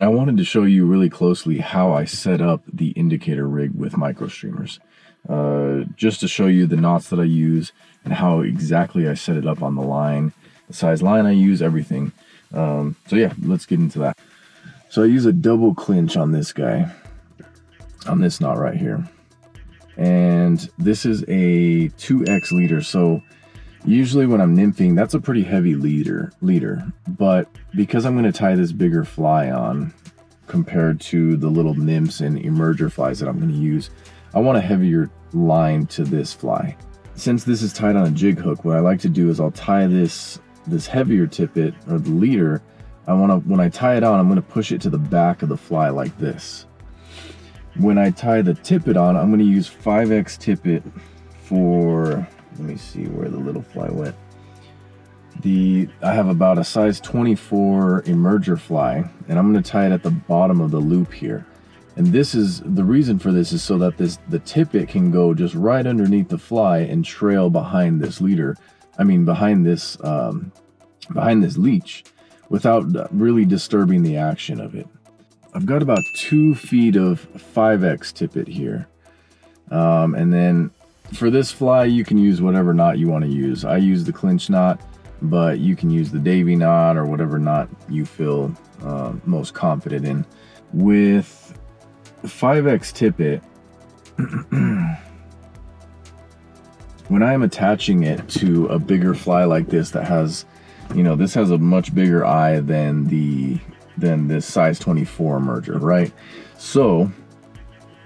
I wanted to show you really closely how I set up the indicator rig with micro streamers, just to show you the knots that I use and how exactly I set it up on the line, the size line I use, everything. So yeah, let's get into that. So I use a double clinch on this guy, on this knot right here. And this is a 2X leader, so usually when I'm nymphing, that's a pretty heavy leader, but because I'm going to tie this bigger fly on compared to the little nymphs and emerger flies that I'm going to use, I want a heavier line to this fly. Since this is tied on a jig hook, what I like to do is I'll tie this heavier tippet, or the leader, when I tie it on, I'm going to push it to the back of the fly like this. When I tie the tippet on, I'm going to use 5X tippet for, let me see where the little fly went. I have about a size 24 emerger fly, and I'm going to tie it at the bottom of the loop here. And this is the reason for this is so that the tippet can go just right underneath the fly and trail behind this leader. I mean behind this leech, without really disturbing the action of it. I've got about 2 feet of 5X tippet here, and then for this fly, you can use whatever knot you want to use. I use the clinch knot, but you can use the Davy knot or whatever knot you feel most confident in. With 5X tippet, when I am attaching it to a bigger fly like this that has, this has a much bigger eye than this size 24 emerger, right? So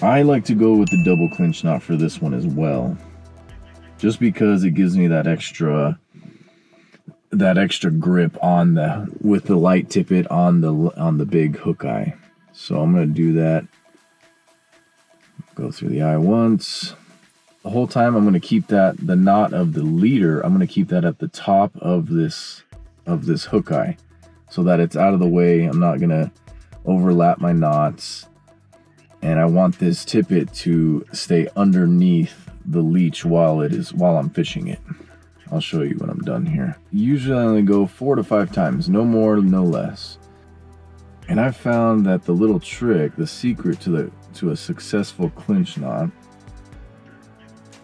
I like to go with the double clinch knot for this one as well, just because it gives me that extra grip with the light tippet on the big hook eye. So I'm going to do that. Go through the eye once. The whole time I'm going to keep the knot of the leader, I'm going to keep that at the top of this hook eye, so that it's out of the way. I'm not going to overlap my knots. And I want this tippet to stay underneath the leech while I'm fishing it. I'll show you when I'm done here. Usually I only go 4 to 5 times, no more, no less. And I found that the little trick, the secret to a successful clinch knot,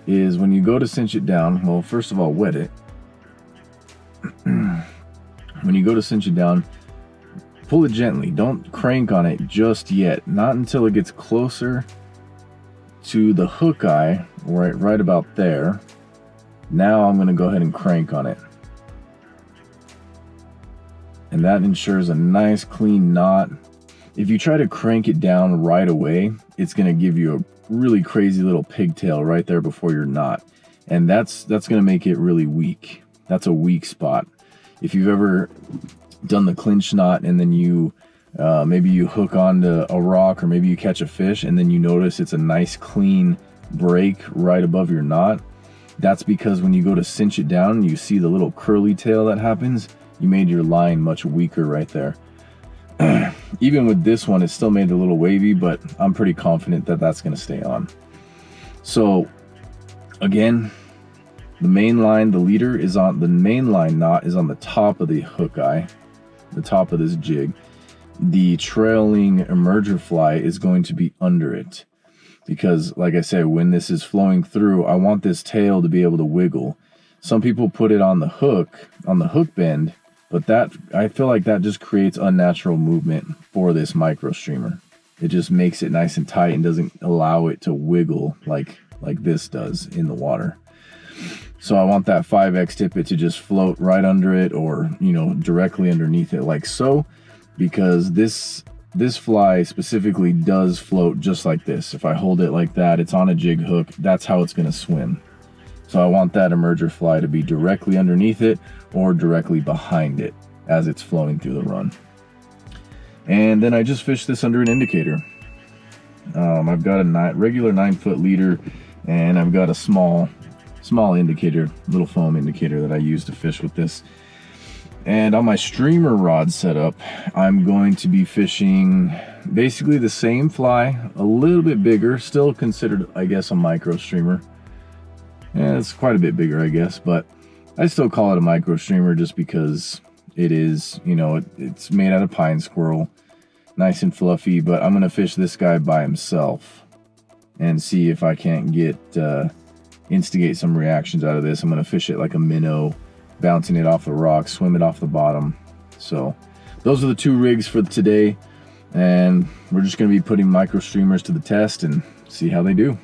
is when you go to cinch it down, well, first of all, wet it. When you go to cinch it down, pull it gently. Don't crank on it just yet. Not until it gets closer to the hook eye, right about there. Now I'm going to go ahead and crank on it. And that ensures a nice clean knot. If you try to crank it down right away, it's going to give you a really crazy little pigtail right there before your knot. And that's going to make it really weak. That's a weak spot. If you've ever done the clinch knot and then maybe you hook onto a rock, or maybe you catch a fish and then you notice it's a nice clean break right above your knot, that's because when you go to cinch it down and you see the little curly tail that happens, you made your line much weaker right there. Even with this one, it still made it a little wavy, but I'm pretty confident that that's going to stay on. So again, the main line, the leader is on the main line knot is on the top of the hook eye, the top of this jig. The trailing emerger fly is going to be under it, because like I said, when this is flowing through, I want this tail to be able to wiggle. Some people put it on the hook bend, but I feel like that just creates unnatural movement for this micro streamer. It just makes it nice and tight and doesn't allow it to wiggle like this does in the water. So I want that 5X tippet to just float right under it, or directly underneath it like so, because this fly specifically does float just like this. If I hold it like that, it's on a jig hook, that's how it's going to swim. So I want that emerger fly to be directly underneath it or directly behind it as it's flowing through the run. And then I just fish this under an indicator. I've got a regular 9-foot leader, and I've got a small indicator, little foam indicator that I use to fish with this. And on my streamer rod setup, I'm going to be fishing basically the same fly, a little bit bigger, still considered, I guess, a micro streamer. Yeah, it's quite a bit bigger, I guess, but I still call it a micro streamer just because it is, it's made out of pine squirrel. nice and fluffy, but I'm gonna fish this guy by himself and see if I can't get instigate some reactions out of this. I'm gonna fish it like a minnow, bouncing it off the rocks, swim it off the bottom. So those are the 2 rigs for today, and we're just gonna be putting micro streamers to the test and see how they do.